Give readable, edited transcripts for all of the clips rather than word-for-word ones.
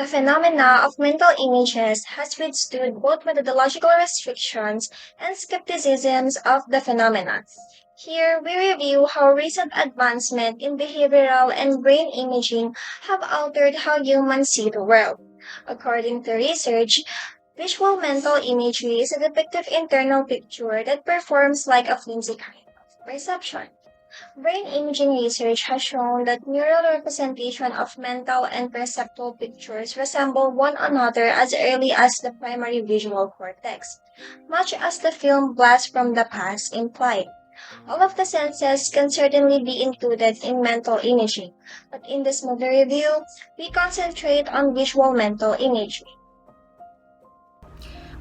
The phenomena of mental images has withstood both methodological restrictions and skepticisms of the phenomena. Here, we review how recent advancement in behavioral and brain imaging have altered how humans see the world. According to research, visual mental imagery is a depictive internal picture that performs like a flimsy kind of perception. Brain imaging research has shown that neural representation of mental and perceptual pictures resemble one another as early as the primary visual cortex, much as the film Blast from the Past implied. All of the senses can certainly be included in mental imaging, but in this movie review, we concentrate on visual mental imagery.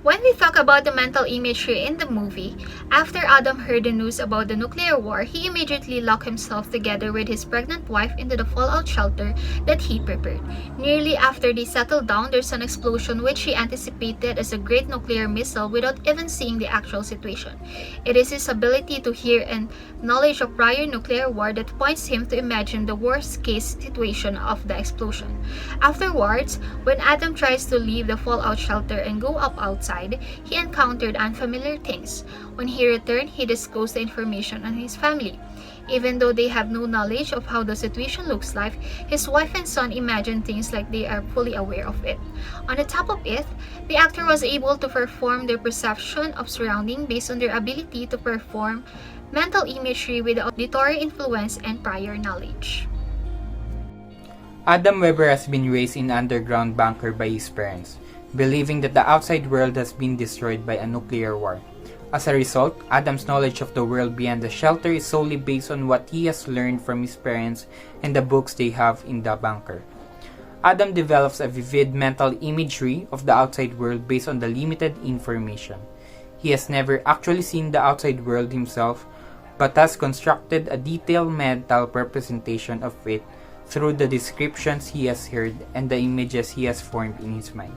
When we talk about the mental imagery in the movie, after Adam heard the news about the nuclear war, he immediately locked himself together with his pregnant wife into the fallout shelter that he prepared. Nearly after they settled down, there's an explosion which he anticipated as a great nuclear missile without even seeing the actual situation. It is his ability to hear and knowledge of prior nuclear war that points him to imagine the worst case situation of the explosion. Afterwards, when Adam tries to leave the fallout shelter and go up outside, he encountered unfamiliar things. When he returned, he disclosed the information on his family. Even though they have no knowledge of how the situation looks like, his wife and son imagine things like they are fully aware of it. On the top of it, the actor was able to perform their perception of surrounding based on their ability to perform mental imagery with auditory influence and prior knowledge. Adam Weber has been raised in an underground bunker by his parents, believing that the outside world has been destroyed by a nuclear war. As a result, Adam's knowledge of the world beyond the shelter is solely based on what he has learned from his parents and the books they have in the bunker. Adam develops a vivid mental imagery of the outside world based on the limited information. He has never actually seen the outside world himself, but has constructed a detailed mental representation of it through the descriptions he has heard and the images he has formed in his mind.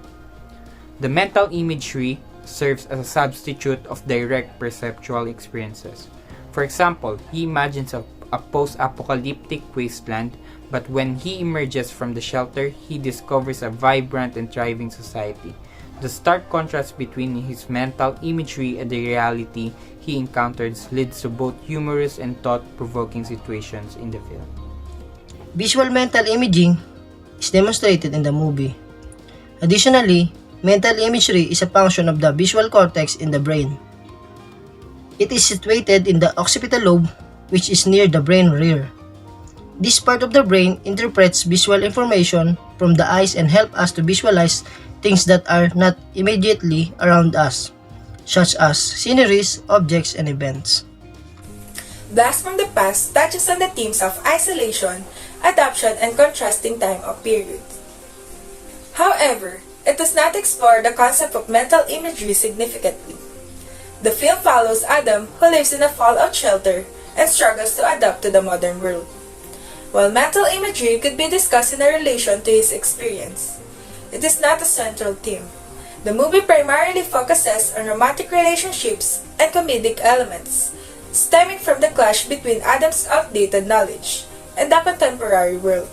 The mental imagery serves as a substitute of direct perceptual experiences. For example, he imagines a post-apocalyptic wasteland, but when he emerges from the shelter, he discovers a vibrant and thriving society. The stark contrast between his mental imagery and the reality he encounters leads to both humorous and thought-provoking situations in the film. Visual mental imaging is demonstrated in the movie. Additionally, mental imagery is a function of the visual cortex in the brain. It is situated in the occipital lobe, which is near the brain rear. This part of the brain interprets visual information from the eyes and helps us to visualize things that are not immediately around us, such as sceneries, objects, and events. Blast from the Past touches on the themes of isolation, adoption, and contrasting time of periods. However, it does not explore the concept of mental imagery significantly. The film follows Adam, who lives in a fallout shelter and struggles to adapt to the modern world. While mental imagery could be discussed in a relation to his experience, it is not a central theme. The movie primarily focuses on romantic relationships and comedic elements, stemming from the clash between Adam's outdated knowledge and the contemporary world.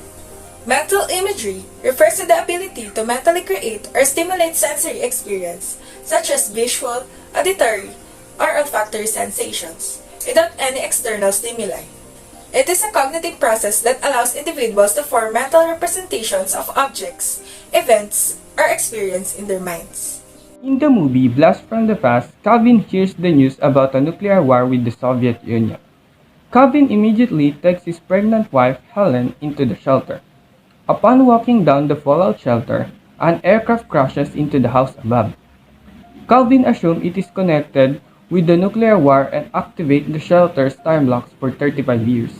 Mental imagery refers to the ability to mentally create or stimulate sensory experience, such as visual, auditory, or olfactory sensations, without any external stimuli. It is a cognitive process that allows individuals to form mental representations of objects, events, or experience in their minds. In the movie Blast from the Past, Calvin hears the news about a nuclear war with the Soviet Union. Calvin immediately takes his pregnant wife Helen into the shelter. Upon walking down the fallout shelter, an aircraft crashes into the house above. Calvin assumes it is connected with the nuclear war and activates the shelter's time locks for 35 years.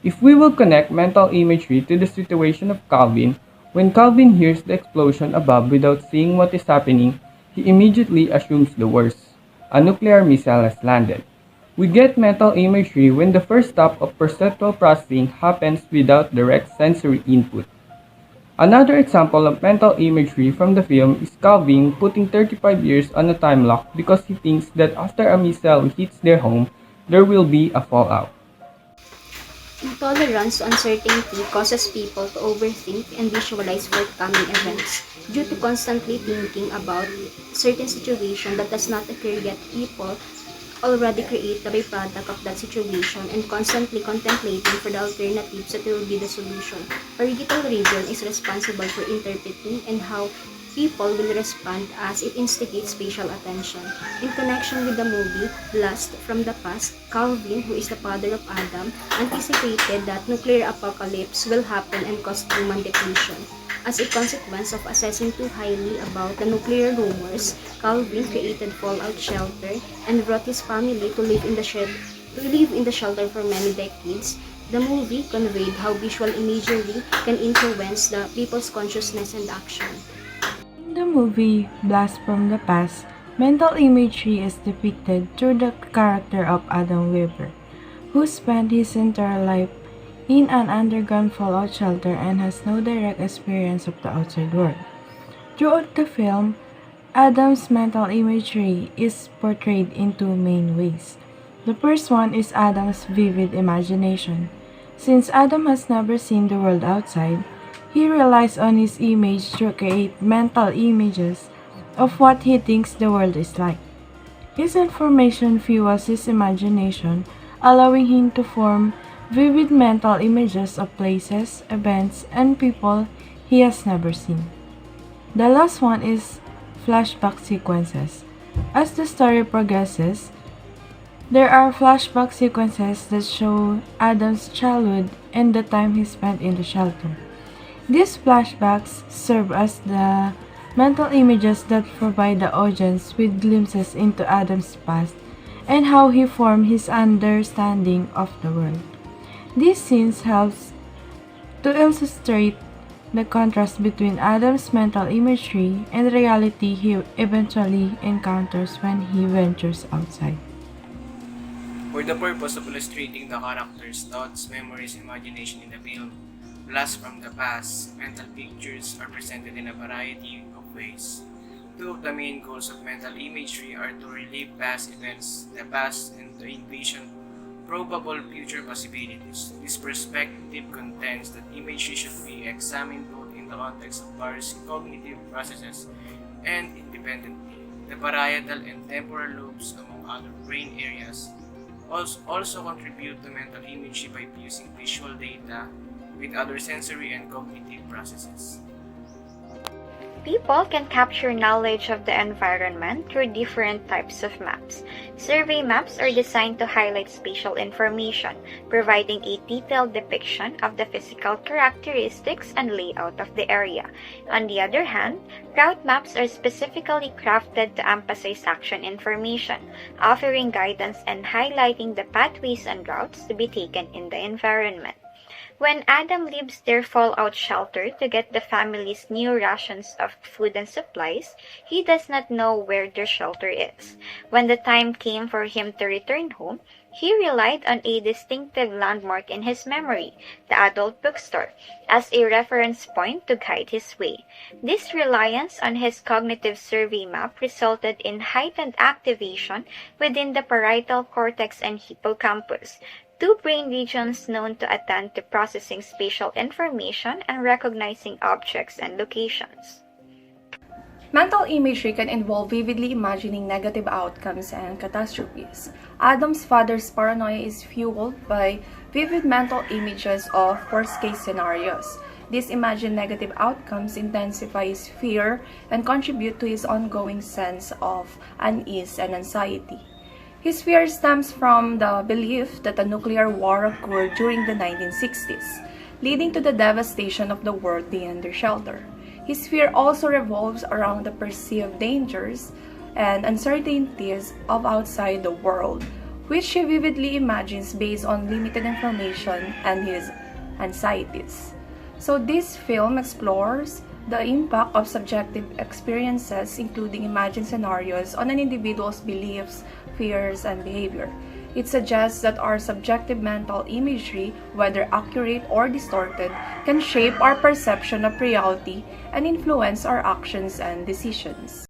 If we will connect mental imagery to the situation of Calvin, when Calvin hears the explosion above without seeing what is happening, he immediately assumes the worst. A nuclear missile has landed. We get mental imagery when the first step of perceptual processing happens without direct sensory input. Another example of mental imagery from the film is Calvin putting 35 years on a time lock because he thinks that after a missile hits their home, there will be a fallout. Intolerance to uncertainty causes people to overthink and visualize forthcoming events. Due to constantly thinking about certain situation that does not occur yet, people already create the byproduct of that situation and constantly contemplating for the alternatives that will be the solution. Parietal region is responsible for interpreting and how people will respond as it instigates spatial attention. In connection with the movie Blast from the Past, Calvin, who is the father of Adam, anticipated that nuclear apocalypse will happen and cause human depletion. As a consequence of assessing too highly about the nuclear rumors, Calvin created fallout shelter and brought his family to live in the shelter for many decades. The movie conveyed how visual imagery can influence the people's consciousness and action. In the movie Blast from the Past, mental imagery is depicted through the character of Adam Weber, who spent his entire life in an underground fallout shelter and has no direct experience of the outside world. Throughout the film, Adam's mental imagery is portrayed in two main ways. The first one is Adam's vivid imagination. Since Adam has never seen the world outside, he relies on his image to create mental images of what he thinks the world is like. His information fuels his imagination, allowing him to form vivid mental images of places, events, and people he has never seen. The last one is flashback sequences. As the story progresses, there are flashback sequences that show Adam's childhood and the time he spent in the shelter. These flashbacks serve as the mental images that provide the audience with glimpses into Adam's past and how he formed his understanding of the world. These scenes helps to illustrate the contrast between Adam's mental imagery and the reality he eventually encounters when he ventures outside. For the purpose of illustrating the characters' thoughts, memories, imagination in the film, Blast from the Past, mental pictures are presented in a variety of ways. Two of the main goals of mental imagery are to relive past events, the past, and to envision probable future possibilities. This perspective contends that imagery should be examined both in the context of various cognitive processes and independently. The parietal and temporal lobes, among other brain areas, also contribute to mental imagery by fusing visual data with other sensory and cognitive processes. People can capture knowledge of the environment through different types of maps. Survey maps are designed to highlight spatial information, providing a detailed depiction of the physical characteristics and layout of the area. On the other hand, route maps are specifically crafted to emphasize action information, offering guidance and highlighting the pathways and routes to be taken in the environment. When Adam leaves their fallout shelter to get the family's new rations of food and supplies, he does not know where their shelter is. When the time came for him to return home, he relied on a distinctive landmark in his memory, the adult bookstore, as a reference point to guide his way. This reliance on his cognitive survey map resulted in heightened activation within the parietal cortex and hippocampus, two brain regions known to attend to processing spatial information and recognizing objects and locations. Mental imagery can involve vividly imagining negative outcomes and catastrophes. Adam's father's paranoia is fueled by vivid mental images of worst-case scenarios. These imagined negative outcomes intensify his fear and contribute to his ongoing sense of unease and anxiety. His fear stems from the belief that a nuclear war occurred during the 1960s, leading to the devastation of the world beyond their shelter. His fear also revolves around the perceived dangers and uncertainties of outside the world, which he vividly imagines based on limited information and his anxieties. So this film explores the impact of subjective experiences, including imagined scenarios, on an individual's beliefs, fears, and behavior. It suggests that our subjective mental imagery, whether accurate or distorted, can shape our perception of reality and influence our actions and decisions.